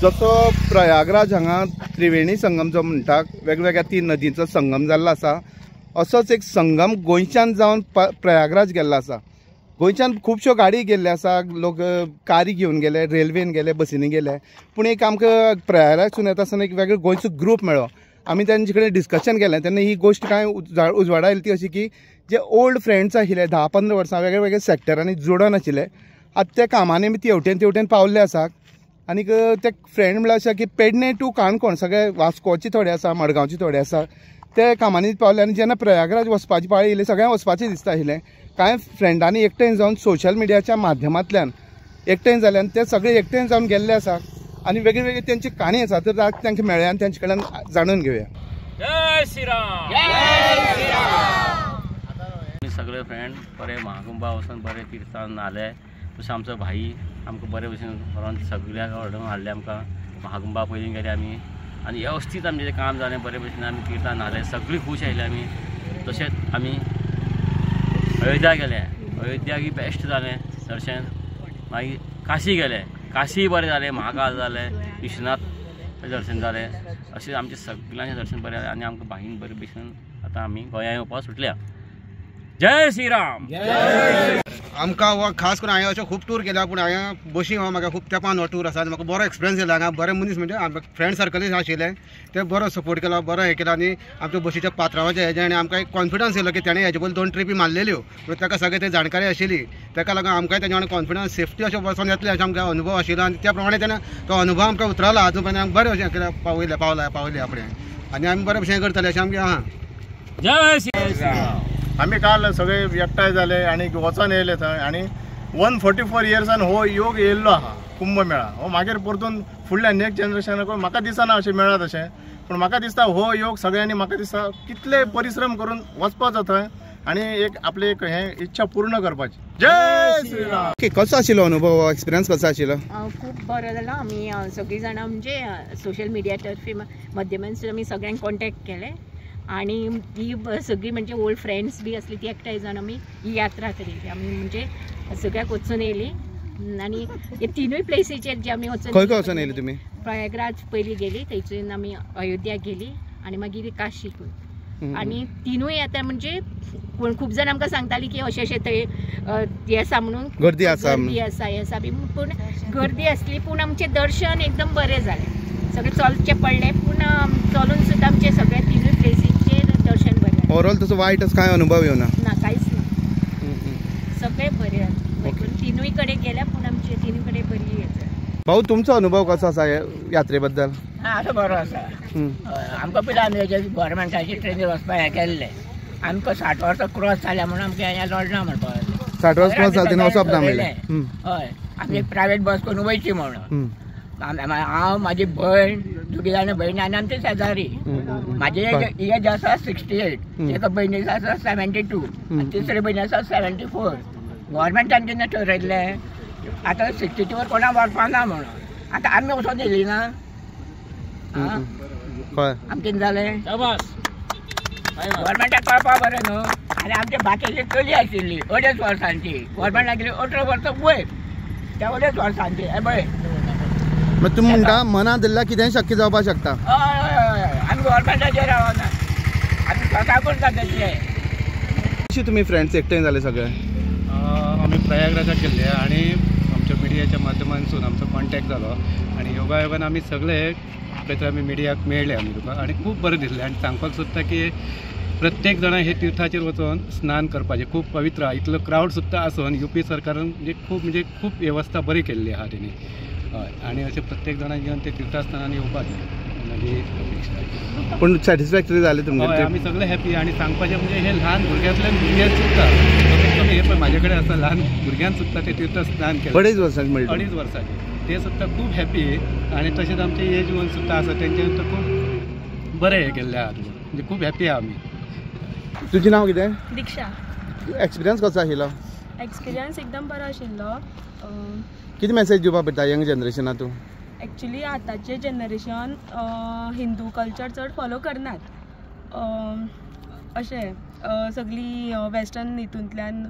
जसो प्रयागराज हांगा त्रिवेणी संगम जो म्हणटा वेगवेगळ्या 3 नदींचो संगम जाल्लो आसा, असोच एक संगम गोंयच्यान जावन प्रयागराज गेल्लो आसा। गोंयच्यान खुबश्यो गाडी गेल्ले आसा, लोक कारी घेवन गेले, रेल्वेन गेले, बसींनी गेले, पूण एक आमकां प्रयागराजसून येता आसतना एक वेगळो गोंयचो ग्रूप मेळ्ळो। आमी तांचे कडेन डिस्कशन केलें तेन्ना ही गोश्ट कांय उजवाडा आयली ती अशी की जे ओल्ड फ्रेंड्स आशिल्ले 10-15 वर्सां वेगळे वेगळे सॅक्टरांनी जोडून आशिल्ले, आतां त्या कामांनी बी तेवटेन पावल्ले आसा। आनीक ते फ्रेंड म्हळ्यार अशें की पेडणे टू काणकोण सगळे वास्कोचे थोडे आसा, मडगांवचे थोडे आसा, ते कामांनी पावले। आनी जेन्ना प्रयागराज वचपाची पाळी येयली सगळ्यांक वचपाचें दिसता आशिल्लें। कांय फ्रेंडांनी एकठांय जावन सोशल मिडियाच्या माध्यमांतल्यान एकठांय जाले आनी ते सगळे एकठांय जावन गेल्ले आसा आनी वेगळी वेगळी तेंची काणी आसा, तर तांकां मेळ्ळ्या आनी तेंचे कडल्यान जाणून घेवया। जय श्रीराम, जय श्रीराम। आमी सगळे फ्रेंड बरे महाकुंभा वचून बरे तीर्थान नाले, तशें आमचो भाई आमकां बरे भशेन व्हरोन सगळ्यांक व्हरोन हाडले। आमकां महाकुंभा पयलीं गेले आमी आनी वेवस्थीत आमचें काम जालें बरे भशेन। आमी तीर्थान नाले, सगळीं खूश आयले आमी। तशेंच आमी अयोध्या गेले, अयोध्याक बेस्ट जालें दर्शन। मागीर काशी गेले, काशी बरें जालें, महाकाल जालें, विश्वनाथ दर्शन जालें। अशें आमचें सगळ्यांचें दर्शन बरें जालें आनी आमकां भाईन बरे भशेन आतां आमी गोंया येवपाक सुटल्या। जय श्रीराम। आमकां खास करून हांवें अशें खूब टूर केला, पूण हांवें बशी हो म्हाका खूब तेंपान हो टूर आसा आनी म्हाका बरो एक्सपिरियन्स येयला। हांगा बरे मनीस म्हणजे फ्रेंड सर्कल आशिल्ले, ते बरो सपोर्ट केलो, बरो हें केलो आनी आमच्या बशीच्या पात्रांवाच्या हेजें आनी आमकां एक कॉन्फिडन्स येयलो की तेणें हेजे पयलीं 2 ट्रिपी मारलेल्यो, ताका सगळें ते जाणकारी आशिल्ली, ताका लागून आमकांय तेजे वांगडा कॉन्फिडन्स सेफ्टी अशें वचोन येतलें अशें आमकां अनुभव आशिल्लो आनी त्या प्रमाणे तेणें तो अनुभव आमकां उतरावलो। आजून पर्यंत आमकां बरें भशेन केलें, पावले आपणें आनी आमी बरे भशेन करतले अशें आमगे आहा। जय श्रीराम। आमी काल सगळे एकठांय जाले आनी वचोन येयले थंय आनी 144 इयर्सान हो योग येयल्लो आहा कुंभमेळा। हो मागीर परतून फुडल्या नेक्स्ट जनरेशनाक म्हाका दिसना अशें मेळत अशें, पूण म्हाका दिसता हो योग सगळ्यांनी म्हाका दिसता कितले परिश्रम करून वचपाचो थंय आनी एक आपली एक हें इच्छा पूर्ण करपाची। जय श्रीराम। कसो आशिल्लो अनुभव, एक्सपिरियन्स कसो आशिल्लो? खूप बरो जालो। आमी सगळीं जाणां म्हणजे सोशल मिडिया तर्फे माध्यमांतसून आमी सगळ्यांक कॉन्टॅक्ट केले आणि ही सगळी म्हणजे ओल्ड फ्रेंड्स बी असली ती एकठांय जावन आमी ही यात्रा केली। आमी म्हणजे सगळ्याक वचून येयली आनी हे 3 प्लेसीचेर जे आमी वचून खंय खंय वचून येयली तुमी? प्रयागराज पयलीं गेली, थंयसून आमी अयोध्या गेली आनी मागीर काशी। आनी 3 आता म्हणजे खूब जाण आमकां सांगताली की अशें अशें थंय हें आसा म्हणून, गर्दी आसा हें आसा बी, पूण गर्दी आसली पूण आमचें दर्शन एकदम बरें जालें। सगळें चलचें पडलें पूण चलून सुद्दां आमचें सगळे 3 प्लेसीचेर दर्शन बरें। ओवरऑल तसो वायट असो कांय अनुभव येवना? ना, कांयच ना, सगळें बरें जालें। 3 कडेन गेल्या पूण आमचे 3 कडेन बरी हें जाली। भाऊ तुमचो अनुभव कसो आसा यात्रे बद्दल? असो बरो आसा। आमकां पयलीं आमी गव्हर्मेंटाची ट्रेनीर वचपाक हें केल्लें, आमकां 60 वर्सां क्रॉस जाल्या म्हणून आमकां हें लडना म्हणपाक 60 वर्स क्रॉस जाले तेन्ना वचप ना म्हणलें। हय, आमी प्रायवेट बस करून वयची म्हणून हांव, म्हाजी भयण, 2 जाणां भयणी आनी आमचे शेजारी। म्हाजी एज आसा 68, एका भयणीक आसा 72 आनी तिसरे भयणी आसा 74। गव्हर्मेंटान कितें ठरयल्लें आतां 62 वर कोणा व्हरपा ना म्हणून, आतां आमी वचोन येयली ना, आमचें जालें गव्हर्मेंटाक कळपा बरें न्हू। आनी आमचे बाकीची चली आशिल्ली 2.5 वर्सांची, गव्हर्मेंट लागली 18 वर्सां वयर, त्या 2.5 वर्सांची हे पळय। मग तुम्ही म्हणटा मनात दिल्ल्या कितेंय शक्य जावपाक शकता? हय, आमी गव्हर्मेंटाचेर रावना, आमी स्वता करता तशें। कशी तुमी फ्रेंड्स एकठांय जाले सगळे? आमी प्रयागराजाक गेल्ले आनी आमच्या मिडियाच्या माध्यमांतसून आमचो कॉन्टॅक्ट जालो आनी योगायोगान आमी सगळे एकत्र आमी मिडियाक मेळ्ळे आमी तुका आनी खूब बरें दिसलें। आनी सांगपाक सोदता की प्रत्येक जाणा हे तीर्थाचेर वचून स्नान करपाचें, खूब पवित्र इतलो क्रावड सुद्दां आसून UP सरकारान खूब वेवस्था बरी केल्ली आहा तेणी। हय, आनी अशें प्रत्येक जाणां घेवन ते तीर्थस्थानांनी येवपाक मागीर पूण सॅटिस्फॅक्टरी जालें तुमकां? आमी सगळे हॅपी आनी सांगपाचें म्हणजे हे ल्हान भुरग्यांतल्यान भुरग्यां सुद्दां कमीत कमी हे पळय म्हाजे कडेन आसा ल्हान भुरग्यान सुद्दां ते तीर्थस्नान केलें 2.5 वर्सांचे म्हणलें 2.5 वर्सांचे, ते सुद्दां खूब हॅपी। आनी तशेंच आमचे एज वन सुद्दां आसा तेंचे सुद्दां खूब बरें हें केल्लें आहा, म्हणजे खूब हॅपी आहा आमी। तुजें नांव कितें? दिक्षा। एक्सपिरियन्स कसो आशिल्लो? एक्सपिरियन्स एकदम बरो आशिल्लो। कितें मेसेज दिवपाक पडटा यंग जनरेशनाक तूं? एक्चुली आतांचें जनरेशन हिंदू कल्चर चड फॉलो करनात, अशें सगळीं वेस्टर्न हितूंतल्यान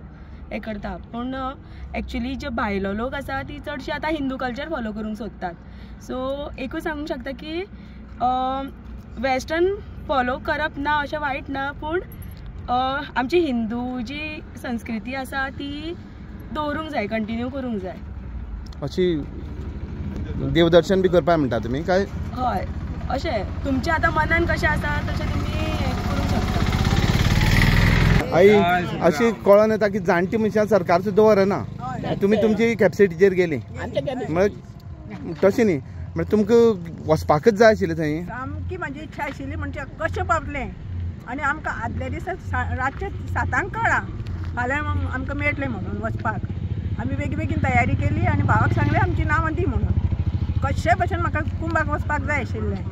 हे करता, पूण एक्चुली जे भायलो लोक आसा ती चडशी आतां हिंदू कल्चर फॉलो करूंक सोदतात. सो एकूच सांगूंक शकता की वेस्टर्न फॉलो करप ना अशें वायट ना, पूण आमची हिंदू जी संस्कृती आसा ती दवरूंक जाय, कंटिन्यू करूंक जाय. अशी देवदर्शन बी करपाक म्हणटा तुमी काय? हय, अशें तुमचें आतां मनान कशें आसा तशें तुमी हें करूंक शकता. आई अशी कळोन येता की जाणटी मनशां सरकार सुद्दां व्हरना, तुमी तुमची कॅपॅसिटीचेर गेली म्हळ्यार तशें न्ही, म्हळ्यार तुमकां वचपाकच जाय आशिल्लें थंय. सामकी म्हाजी इच्छा आशिल्ली म्हणजे कशें पावतलें, आनी आमकां आदल्या दिसा रातचे 7 कळ्ळां फाल्यां आमकां मेळटलें म्हणून वचपाक. आमी बेगीन तयारी केली आनी भावाक सांगलें आमची नांवां दी म्हणून. कशे भशेन म्हाका कुंभाक वचपाक जाय आशिल्लें,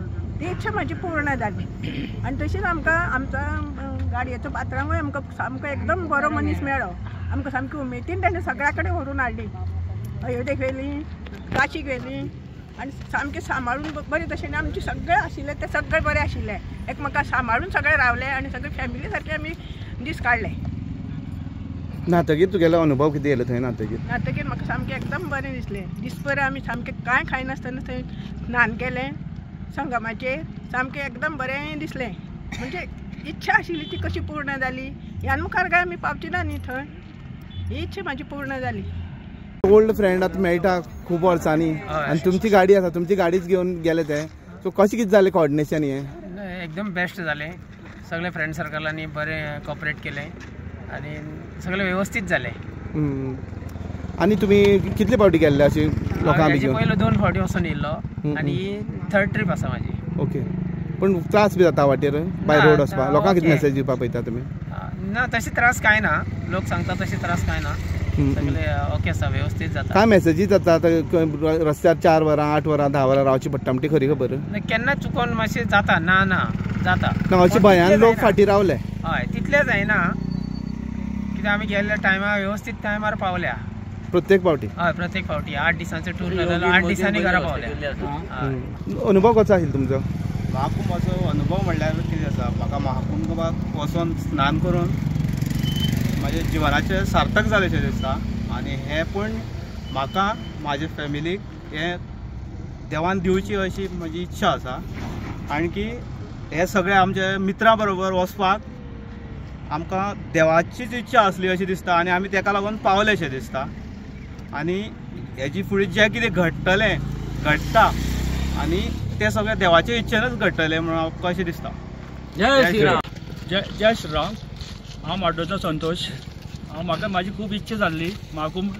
ती इच्छा म्हाजी पूर्ण जाली. आनी तशीच आमकां आमच्या गाडयेचो पात्रांवूय आमकां सामको एकदम बरो मनीस मेळ्ळो. आमकां सामकी उमेदीन ताणें सगळ्या कडेन व्हरून हाडली. अयोध्येक व्हेली, काशीक व्हेली आनी सामकें सांबाळून बरें तशें आमचें सगळें आशिल्लें तें सगळें बरें आशिल्लें. एकमेकाक सांबाळून सगळें रावले आनी सगळे फॅमिली सारके आमी दीस काडले. नातकीर तुगेलो अनुभव कितें येयलो थंय? नातकीर म्हाका सामकें एकदम बरें दिसलें. दिसभर आमी सामकें कांय खायनासतना थंय स्नान केलें संगमाचेर. सामकें एकदम बरें दिसलें. म्हणजे इच्छा आशिल्ली ती कशी पूर्ण जाली. ह्यान मुखार काय आमी पावची ना न्ही थंय, ही इच्छा म्हाजी पूर्ण जाली. ओल्ड फ्रेंड आतां मेळटा खूब वर्सांनी आनी तुमची गाडी आसा, तुमची गाडीच घेवन गेले ते. सो कशें कितें जालें कोऑर्डिनेशन हें? एकदम बेस्ट जालें. सगळे फ्रेंड सर्कलांनी बरें कॉपरेट केलें आनी सगळें व्यवस्थीत जालें. आनी तुमी कितले फावटी गेल्ले अशी लोकांक घेवन? पयलो 2 फावटी वचून येयल्लो आनी 3rd ट्रीप आसा म्हाजी. ओके, पूण त्रास बी जाता वाटेर बाय रोड वचपाक? लोकांक कितें मेसेज दिवपाक पळयता तुमी? ना, तशें त्रास कांय ना. लोक सांगता तशें त्रास कांय ना, सगळे ओके आसा, व्यवस्थीत जाता. काय मेसेजीस जाता रस्त्यार 4 वरां 8 वरां 10 वरां रावची पडटा म्हणटी खरी खबर? केन्ना चुकोन मातशें जाता. ना जाता अशें भंयान लोक फाटीं रावले. हय, तितलें जायना कित्याक आमी गेल्ल्या टायमार व्यवस्थीत टायमार पावल्या प्रत्येक फावटी. हय, प्रत्येक फावटी 8 दिसांचो टूर जालो, 8 दिसांनी घरा पावल्या. अनुभव कसो आशिल्लो तुमचो? महाकुंभाचो अनुभव म्हणल्यार कितें आसा, म्हाका महाकुंभाक वचून स्नान करून म्हाज्या जिवनाचें सार्थक जालेशें दिसता. आनी हें पूण म्हाका म्हाजे फॅमिलीक हें देवान दिवची अशी म्हजी इच्छा आसा. आणकी हे सगळे आमचे मित्रां बरोबर वचपाक आमकां देवाचीच इच्छा आसली अशी दिसता आनी आमी तेका लागून पावलेशें दिसता. आनी हेजी फुडें जें कितें घडटा आनी तें सगळें देवाचे इच्छेनूच घडटलें म्हणून म्हाका अशें दिसता. जय श्रीराम. जय श्रीराम. हांव माड्डोळचो संतोश. म्हाका म्हाजी खूब इच्छा जाल्ली महाकुंभ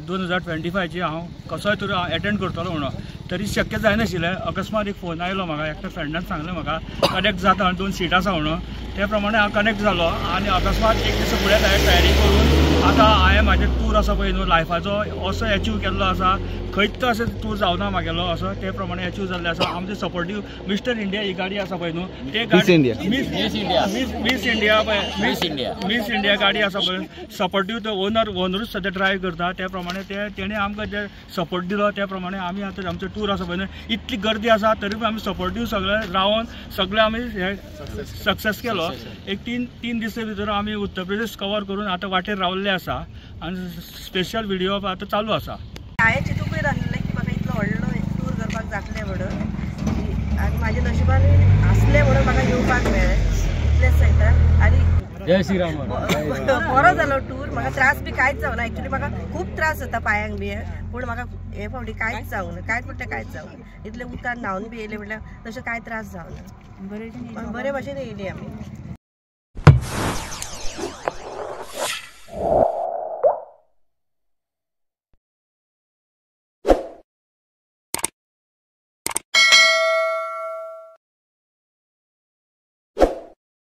2025ची हांव कसोय तरी एटेंड करतलो म्हणून. तरी शक्य जायनाशिल्लें. अकस्मात एक फोन आयलो म्हाका, एकट्या फ्रेंडान सांगलें म्हाका कनेक्ट जाता 2 सीट आसा म्हणून. त्या प्रमाणे हांव कनेक्ट जालो आनी अकस्मात एक दीस फुडें तयारी करून आतां हांवें म्हाजें टूर आसा पळय न्हू लायफाचो असो एचीव केल्लो आसा. खंयच अशें टूर जावना म्हागेलो असो. ते प्रमाणे एचीव जाल्ले आसा. आमचे सपोर्टीव मिस्टर इंडिया ही गाडी आसा पळय न्हू, ते गाडी मिस इंडिया गाडी आसा पळय, सपोर्टीव तो ओनरूच सद्या ड्रायव्ह करता. त्या प्रमाणे तेणें आमकां जे सपोर्ट दिलो त्या प्रमाणे आमी आतां आमचो टूर आसा पळय न्हू, इतली गर्दी आसा तरी पूण आमी सपोर्टीव सगळे रावन सगळे आमी सक्सेस केलो. एक 3 दिसा भितर आमी उत्तर प्रदेश कवर करून आतां वाटेर रावल्ले आसा आनी स्पेशल व्हिडिओ आतां चालू आसा. हांवें चिंतूंकूय नासलें की म्हाका इतलो व्हडलो टूर करपाक जातलें म्हणून. आनी म्हाज्या नशिबान आसलें म्हणून म्हाका येवपाक मेळ्ळें. इतलेंच सांगता. आनी जय श्रीराम. बरो जालो टूर. म्हाका त्रास बी कांयच जावना. एक्चुली म्हाका खूब त्रास जाता पांयांक बी, पूण म्हाका हे फावटी कांयच जावना. कांयच म्हणटा कांयच जावना. इतले उदकान न्हांवन बी येयले म्हटल्यार तशें कांय त्रास जावना. बरे भशेन येयली आमी.